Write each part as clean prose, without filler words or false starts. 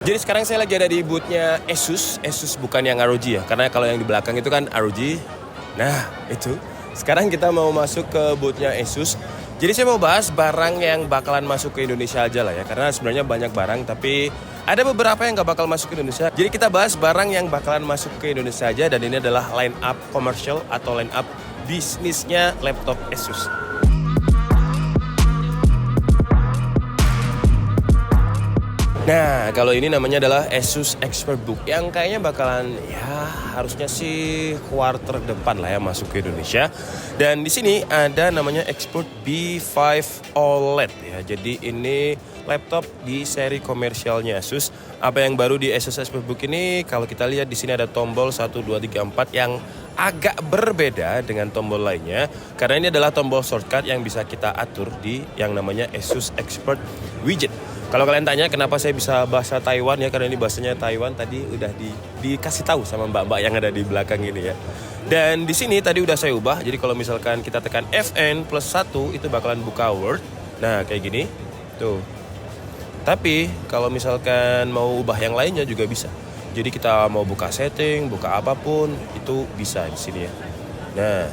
Jadi sekarang saya lagi ada di boothnya Asus bukan yang ROG ya, karena kalau yang di belakang itu kan ROG. Nah itu, sekarang kita mau masuk ke boothnya Asus. Jadi saya mau bahas barang yang bakalan masuk ke Indonesia aja lah ya, karena sebenarnya banyak barang tapi ada beberapa yang gak bakal masuk ke Indonesia. Jadi kita bahas barang yang bakalan masuk ke Indonesia aja, dan ini adalah line up komersial atau line up bisnisnya laptop Asus. Nah, kalau ini namanya adalah Asus ExpertBook yang kayaknya bakalan ya harusnya sih kuarter depan lah ya masuk ke Indonesia. Dan di sini ada namanya Expert B5 OLED ya. Jadi ini laptop di seri komersialnya Asus. Apa yang baru di Asus ExpertBook ini, kalau kita lihat di sini ada tombol 1 2 3 4 yang agak berbeda dengan tombol lainnya, karena ini adalah tombol shortcut yang bisa kita atur di yang namanya Asus Expert Widget. Kalau kalian tanya kenapa saya bisa bahasa Taiwan ya, karena ini bahasanya Taiwan tadi udah dikasih tahu sama mbak-mbak yang ada di belakang ini ya. Dan di sini tadi udah saya ubah, jadi kalau misalkan kita tekan FN+1 itu bakalan buka Word. Nah kayak gini, tuh. Tapi kalau misalkan mau ubah yang lainnya juga bisa. Jadi kita mau buka setting, buka apapun itu bisa di sini ya. Nah,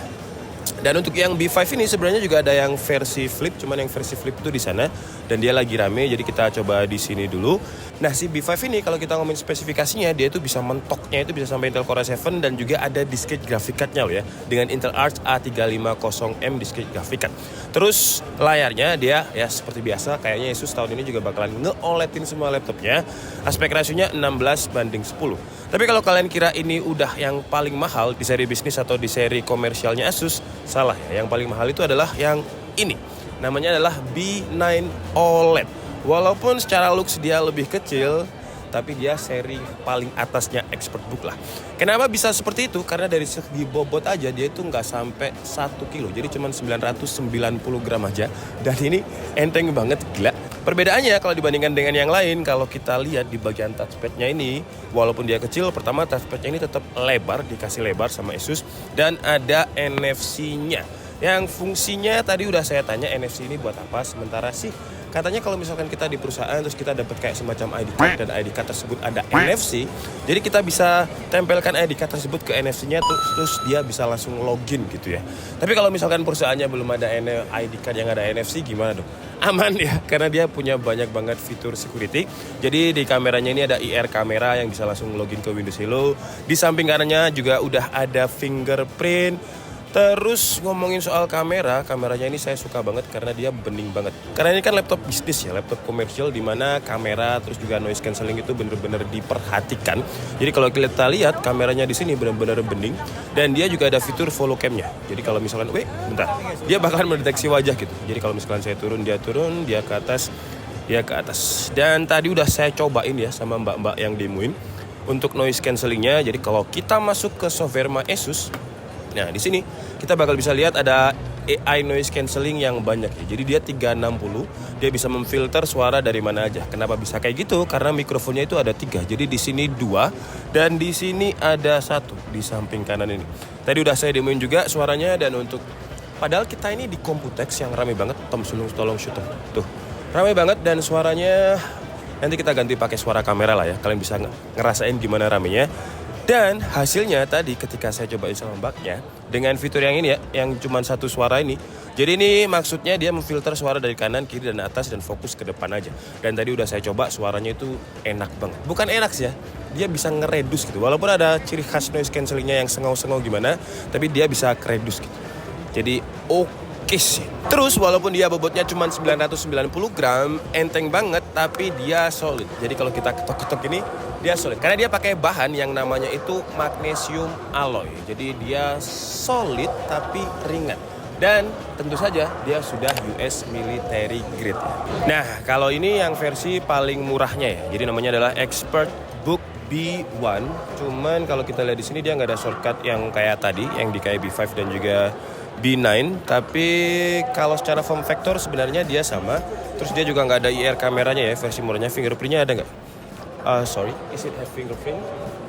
dan untuk yang B5 ini sebenarnya juga ada yang versi flip, cuman yang versi flip itu di sana dan dia lagi rame, jadi kita coba di sini dulu. Nah, si B5 ini kalau kita ngomongin spesifikasinya, dia itu bisa mentoknya itu bisa sampai Intel Core i7 dan juga ada discrete graphic card-nya loh ya, dengan Intel Arc A350M discrete graphic card. Terus layarnya dia ya seperti biasa, kayaknya Asus tahun ini juga bakalan nge-OLED-in semua laptopnya. Aspek rasionya 16:10. Tapi kalau kalian kira ini udah yang paling mahal di seri bisnis atau di seri komersialnya Asus, salah ya. Yang paling mahal itu adalah yang ini. Namanya adalah B9 OLED. Walaupun secara looks dia lebih kecil, tapi dia seri paling atasnya ExpertBook lah. Kenapa bisa seperti itu? Karena dari segi bobot aja dia itu nggak sampai 1 kilo. Jadi cuma 990 gram aja. Dan ini enteng banget, gila. Perbedaannya kalau dibandingkan dengan yang lain, kalau kita lihat di bagian touchpad-nya ini, walaupun dia kecil, pertama touchpad-nya ini tetap lebar, dikasih lebar sama Asus, dan ada NFC-nya. Yang fungsinya tadi udah saya tanya NFC ini buat apa, sementara sih katanya kalau misalkan kita di perusahaan terus kita dapat kayak semacam ID card dan ID card tersebut ada NFC, jadi kita bisa tempelkan ID card tersebut ke NFC-nya terus dia bisa langsung login gitu ya. Tapi kalau misalkan perusahaannya belum ada ID card yang ada NFC, gimana dong? Aman ya, karena dia punya banyak banget fitur security. Jadi di kameranya ini ada IR kamera yang bisa langsung login ke Windows Hello. Di samping kanannya juga udah ada fingerprint. Terus ngomongin soal kameranya ini saya suka banget karena dia bening banget. Karena ini kan laptop bisnis ya, laptop komersial di mana kamera terus juga noise cancelling itu bener-bener diperhatikan. Jadi kalau kita lihat kameranya di sini bener-bener bening dan dia juga ada fitur follow cam-nya. Jadi kalau misalkan, bentar, dia bakalan mendeteksi wajah gitu. Jadi kalau misalkan saya turun, dia ke atas, dia ke atas. Dan tadi udah saya cobain ya sama mbak-mbak yang demoin untuk noise cancellingnya. Jadi kalau kita masuk ke software Asus, nah di sini kita bakal bisa lihat ada AI noise cancelling yang banyak ya. Jadi dia 360, dia bisa memfilter suara dari mana aja. Kenapa bisa kayak gitu? Karena mikrofonnya itu ada 3. Jadi di sini 2 dan di sini ada 1 di samping kanan ini. Tadi udah saya demoin juga suaranya, dan untuk padahal kita ini di Computex yang rame banget. Tom Sulung tolong shoot tuh. Rame banget dan suaranya nanti kita ganti pakai suara kamera lah ya. Kalian bisa ngerasain gimana ramenya. Dan hasilnya tadi ketika saya cobain sama mbaknya dengan fitur yang ini ya, yang cuma 1 suara ini. Jadi ini maksudnya dia memfilter suara dari kanan, kiri, dan atas dan fokus ke depan aja. Dan tadi udah saya coba, suaranya itu enak banget. Bukan enak sih ya, dia bisa ngeredus gitu. Walaupun ada ciri khas noise cancellingnya yang sengau-sengau gimana, tapi dia bisa keredus gitu. Jadi oke sih. Terus walaupun dia bobotnya cuma 990 gram, enteng banget, tapi dia solid. Jadi kalau kita ketok-ketok ini, dia solid. Karena dia pakai bahan yang namanya itu magnesium alloy. Jadi dia solid tapi ringan. Dan tentu saja dia sudah US military grade. Nah, kalau ini yang versi paling murahnya ya. Jadi namanya adalah ExpertBook B1. Cuman kalau kita lihat di sini dia nggak ada shortcut yang kayak tadi, yang di kayak B5 dan juga B9. Tapi kalau secara form factor sebenarnya dia sama. Terus dia juga nggak ada IR kameranya ya, versi murahnya. Fingerprintnya ada nggak? Sorry, is it have fingerprint?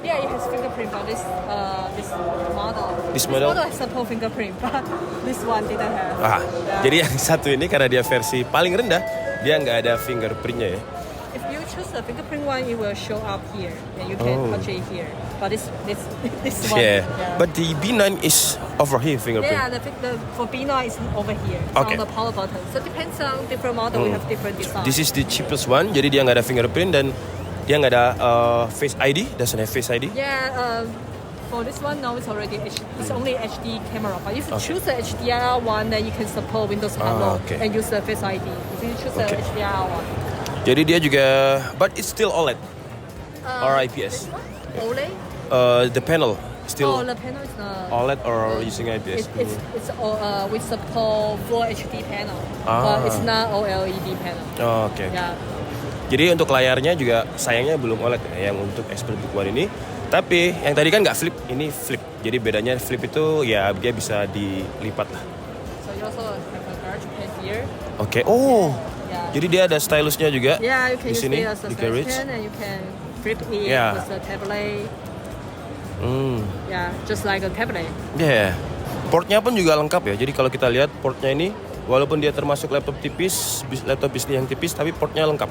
Yeah, it has fingerprint, but this model. This model has support fingerprint, but this one didn't have. Jadi yang satu ini karena dia versi paling rendah, dia nggak ada fingerprintnya ya. If you choose the fingerprint one, it will show up here, and you can Oh. touch it here. But this one, Yeah. But the B9 is over here fingerprint. yeah, the for B9 is over here. It's Okay. on the power button. So depends on different model, we have different design. This is the cheapest one. Jadi dia nggak ada fingerprint dan dia nggak ada Face ID. Doesn't have Face ID. Yeah, for this one now it's already it's only HD camera. But if you Okay. choose the HDR one, then you can support Windows Hello okay. and use the Face ID. If you choose Okay. the HDR one, Jadi dia juga, but it's still OLED or IPS. this one, OLED. The panel still Oh, the panel is not. OLED or using IPS. It's we support Full HD panel, Ah. but it's not OLED panel. Oh, oke. Yeah. Jadi untuk layarnya juga sayangnya belum OLED ya, yang untuk ExpertBook One ini. Tapi yang tadi kan nggak flip, ini flip. Jadi bedanya flip itu ya dia bisa dilipat lah. So you also have a garage pen here. Oke. Oh. Yeah. Jadi dia ada stylusnya juga. Yeah, you can Di use sini, it as a di garage garage. pen and you can flip it Yeah. with a tablet. Hmm. Yeah, just like a tablet. Ya. Portnya pun juga lengkap ya. Jadi kalau kita lihat portnya ini, walaupun dia termasuk laptop tipis, laptop bisnis yang tipis, tapi portnya lengkap.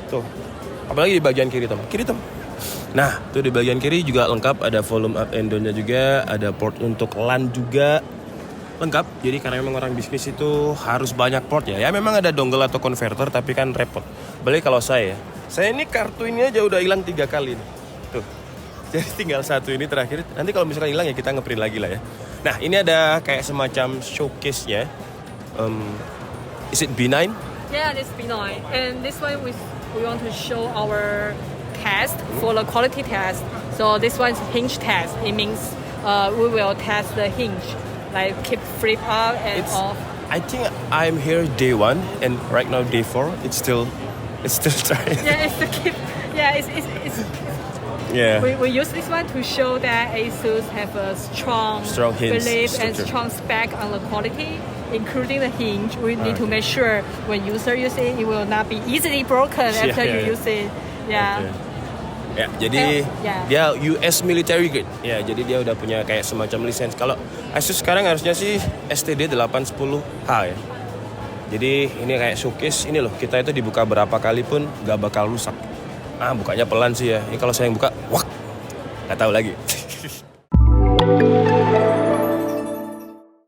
Tuh. Apalagi di bagian kiri, Tom. Kiri, Tom. Nah, tuh di bagian kiri juga lengkap. Ada volume up and down-nya juga. Ada port untuk LAN juga. Lengkap. Jadi karena memang orang bisnis itu harus banyak port ya. Ya memang ada dongle atau converter, tapi kan repot. Balik kalau saya ini kartu ini aja udah hilang 3 kali nih. Tuh. Jadi tinggal satu ini terakhir. Nanti kalau misalkan hilang ya kita ngeprint lagi lah ya. Nah, ini ada kayak semacam showcase-nya. Is it B9? Yeah, this B9. And this one we want to show our test for the quality test. So this one is hinge test. It means we will test the hinge, like keep flip up and off. I think I'm here day 1 and right now day 4. It's still trying. Yeah, it's the keep. Yeah, it's Yeah. we use this one to show that ASUS have a strong hinge belief and structure. strong spec on the quality, including the hinge. We need to make sure when user use it will not be easily broken after you use it. Yeah. Okay. Ya, jadi Yeah. dia US military grade. Ya, jadi dia udah punya kayak semacam lisensi. Kalau Asus sekarang harusnya sih STD 810H ya. Jadi ini kayak showcase ini loh. Kita itu dibuka berapa kali pun gak bakal rusak. Bukanya pelan sih ya. Ini kalau saya yang buka, wak, nggak tahu lagi.